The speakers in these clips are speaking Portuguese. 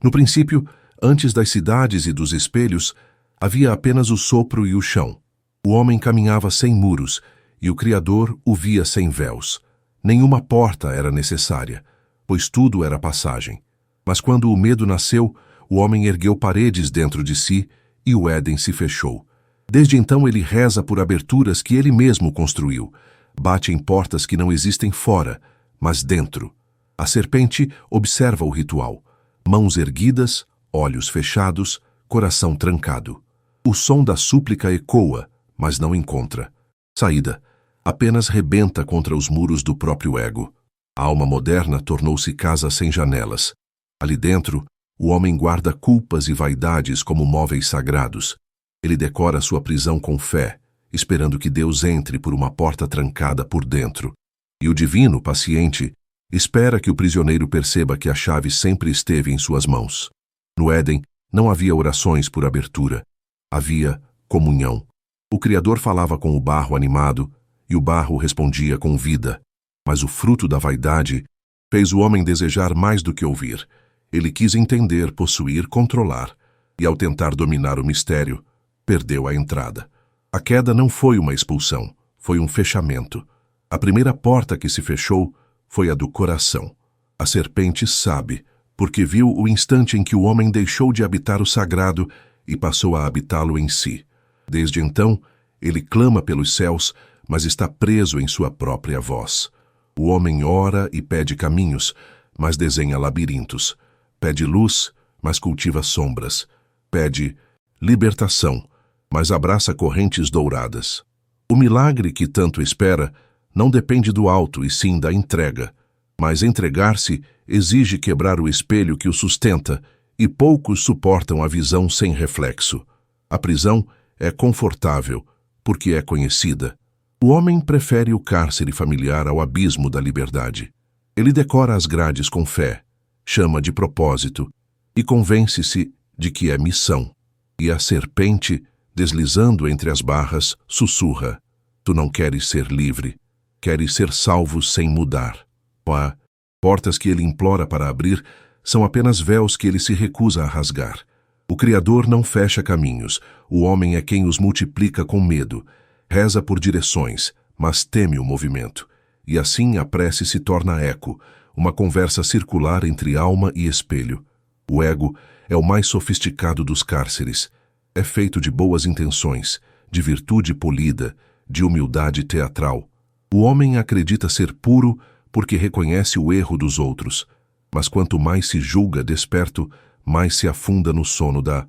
No princípio, antes das cidades e dos espelhos, havia apenas o sopro e o chão. O homem caminhava sem muros, e o Criador o via sem véus. Nenhuma porta era necessária, pois tudo era passagem. Mas quando o medo nasceu, o homem ergueu paredes dentro de si, e o Éden se fechou. Desde então ele reza por aberturas que ele mesmo construiu. Bate em portas que não existem fora, mas dentro. A serpente observa o ritual. Mãos erguidas, olhos fechados, coração trancado. O som da súplica ecoa, mas não encontra saída. Apenas rebenta contra os muros do próprio ego. A alma moderna tornou-se casa sem janelas. Ali dentro, o homem guarda culpas e vaidades como móveis sagrados. Ele decora sua prisão com fé, esperando que Deus entre por uma porta trancada por dentro. E o divino, paciente, espera que o prisioneiro perceba que a chave sempre esteve em suas mãos. No Éden, não havia orações por abertura. Havia comunhão. O Criador falava com o barro animado, e o barro respondia com vida. Mas o fruto da vaidade fez o homem desejar mais do que ouvir. Ele quis entender, possuir, controlar. E ao tentar dominar o mistério, perdeu a entrada. A queda não foi uma expulsão, foi um fechamento. A primeira porta que se fechou foi a do coração. A serpente sabe, porque viu o instante em que o homem deixou de habitar o sagrado e passou a habitá-lo em si. Desde então, ele clama pelos céus, mas está preso em sua própria voz. O homem ora e pede caminhos, mas desenha labirintos. Pede luz, mas cultiva sombras. Pede libertação, mas abraça correntes douradas. O milagre que tanto espera não depende do alto e sim da entrega. Mas entregar-se exige quebrar o espelho que o sustenta, e poucos suportam a visão sem reflexo. A prisão é confortável, porque é conhecida. O homem prefere o cárcere familiar ao abismo da liberdade. Ele decora as grades com fé, chama de propósito e convence-se de que é missão. E a serpente, deslizando entre as barras, sussurra: tu não queres ser livre, queres ser salvo sem mudar. As portas que ele implora para abrir são apenas véus que ele se recusa a rasgar. O Criador não fecha caminhos, o homem é quem os multiplica com medo. Reza por direções, mas teme o movimento. E assim a prece se torna eco, uma conversa circular entre alma e espelho. O ego é o mais sofisticado dos cárceres. É feito de boas intenções, de virtude polida, de humildade teatral. O homem acredita ser puro porque reconhece o erro dos outros. Mas quanto mais se julga desperto, mais se afunda no sono da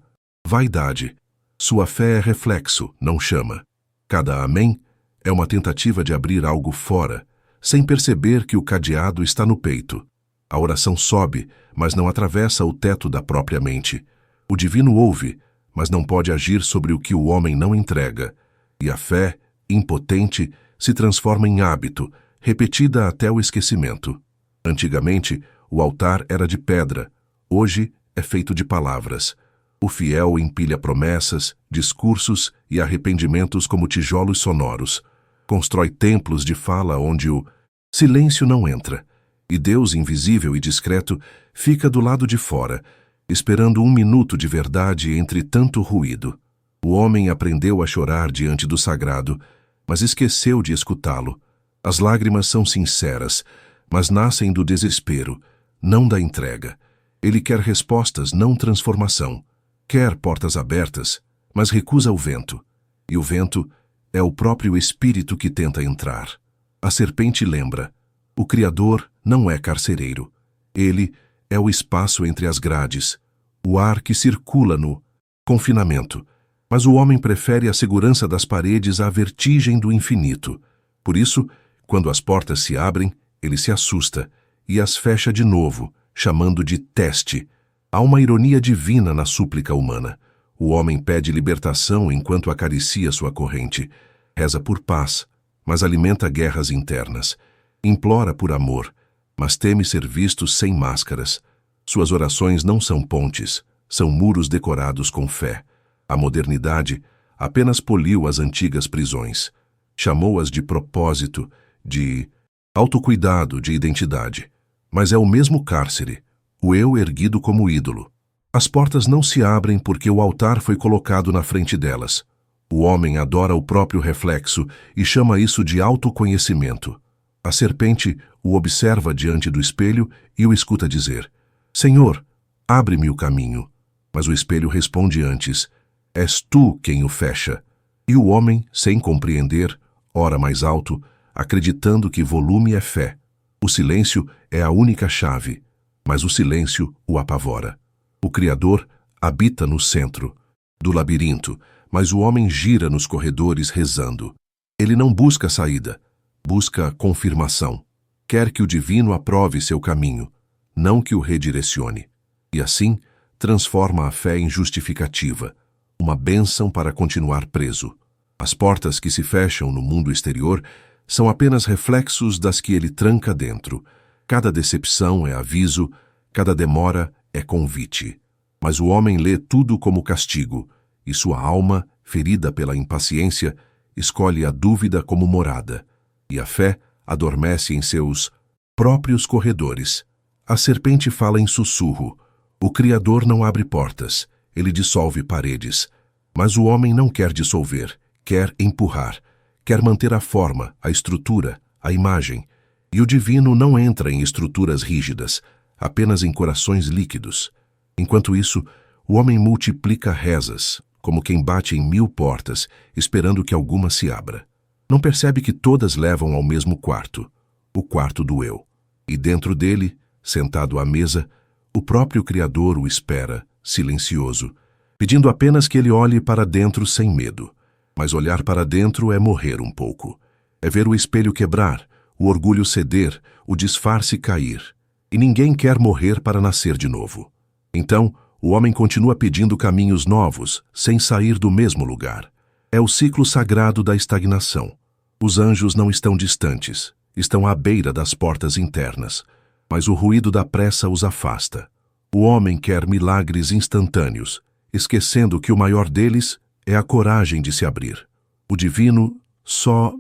vaidade. Sua fé é reflexo, não chama. Cada amém é uma tentativa de abrir algo fora, sem perceber que o cadeado está no peito. A oração sobe, mas não atravessa o teto da própria mente. O divino ouve, mas não pode agir sobre o que o homem não entrega. E a fé, impotente, se transforma em hábito, repetida até o esquecimento. Antigamente, o altar era de pedra, hoje é feito de palavras. O fiel empilha promessas, discursos e arrependimentos como tijolos sonoros. Constrói templos de fala onde o silêncio não entra, e Deus invisível e discreto fica do lado de fora, esperando um minuto de verdade entre tanto ruído. O homem aprendeu a chorar diante do sagrado, mas esqueceu de escutá-lo. As lágrimas são sinceras, mas nascem do desespero, não da entrega. Ele quer respostas, não transformação. Quer portas abertas, mas recusa o vento. E o vento é o próprio espírito que tenta entrar. A serpente lembra: o Criador não é carcereiro. Ele é o espaço entre as grades, o ar que circula no confinamento. Mas o homem prefere a segurança das paredes à vertigem do infinito. Por isso, quando as portas se abrem, ele se assusta e as fecha de novo, chamando de teste. Há uma ironia divina na súplica humana. O homem pede libertação enquanto acaricia sua corrente. Reza por paz, mas alimenta guerras internas. Implora por amor, mas teme ser visto sem máscaras. Suas orações não são pontes, são muros decorados com fé. A modernidade apenas poliu as antigas prisões. Chamou-as de propósito, de autocuidado, de identidade. Mas é o mesmo cárcere, o eu erguido como ídolo. As portas não se abrem porque o altar foi colocado na frente delas. O homem adora o próprio reflexo e chama isso de autoconhecimento. A serpente o observa diante do espelho e o escuta dizer: Senhor, abre-me o caminho. Mas o espelho responde antes: És tu quem o fecha. E o homem, sem compreender, ora mais alto, acreditando que volume é fé. O silêncio é a única chave, mas o silêncio o apavora. O Criador habita no centro do labirinto, mas o homem gira nos corredores rezando. Ele não busca saída, busca confirmação. Quer que o divino aprove seu caminho, não que o redirecione. E assim, transforma a fé em justificativa, uma bênção para continuar preso. As portas que se fecham no mundo exterior são apenas reflexos das que ele tranca dentro. Cada decepção é aviso, cada demora é convite. Mas o homem lê tudo como castigo, e sua alma, ferida pela impaciência, escolhe a dúvida como morada, e a fé adormece em seus próprios corredores. A serpente fala em sussurro. O Criador não abre portas, ele dissolve paredes. Mas o homem não quer dissolver, quer empurrar, quer manter a forma, a estrutura, a imagem. E o divino não entra em estruturas rígidas, apenas em corações líquidos. Enquanto isso, o homem multiplica rezas, como quem bate em 1000 portas, esperando que alguma se abra. Não percebe que todas levam ao mesmo quarto, o quarto do eu. E dentro dele, sentado à mesa, o próprio Criador o espera, silencioso, pedindo apenas que ele olhe para dentro sem medo. Mas olhar para dentro é morrer um pouco. É ver o espelho quebrar, o orgulho ceder, o disfarce cair. E ninguém quer morrer para nascer de novo. Então, o homem continua pedindo caminhos novos, sem sair do mesmo lugar. É o ciclo sagrado da estagnação. Os anjos não estão distantes, estão à beira das portas internas, mas o ruído da pressa os afasta. O homem quer milagres instantâneos, esquecendo que o maior deles é a coragem de se abrir. O divino só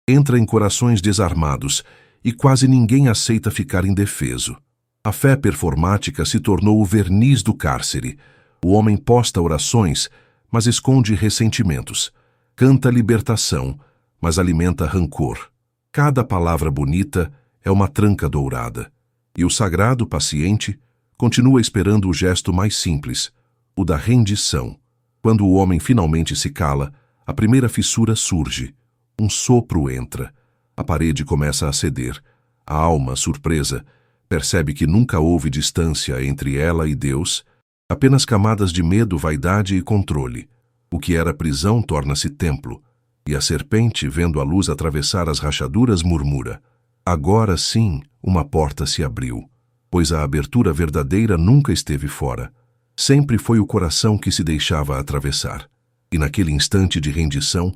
entra em corações desarmados e quase ninguém aceita ficar indefeso. A fé performática se tornou o verniz do cárcere. O homem posta orações, mas esconde ressentimentos. Canta libertação, mas alimenta rancor. Cada palavra bonita é uma tranca dourada. E o sagrado paciente continua esperando o gesto mais simples, o da rendição. Quando o homem finalmente se cala, a primeira fissura surge. Um sopro entra. A parede começa a ceder. A alma, surpresa, percebe que nunca houve distância entre ela e Deus, apenas camadas de medo, vaidade e controle. O que era prisão torna-se templo. E a serpente, vendo a luz atravessar as rachaduras, murmura: agora sim, uma porta se abriu, pois a abertura verdadeira nunca esteve fora. Sempre foi o coração que se deixava atravessar. E naquele instante de rendição,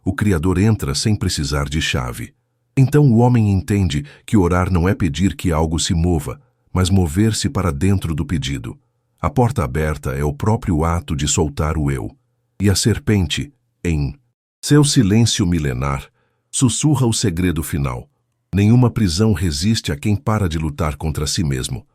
o Criador entra sem precisar de chave. Então o homem entende que orar não é pedir que algo se mova, mas mover-se para dentro do pedido. A porta aberta é o próprio ato de soltar o eu. E a serpente, em seu silêncio milenar, sussurra o segredo final. Nenhuma prisão resiste a quem para de lutar contra si mesmo.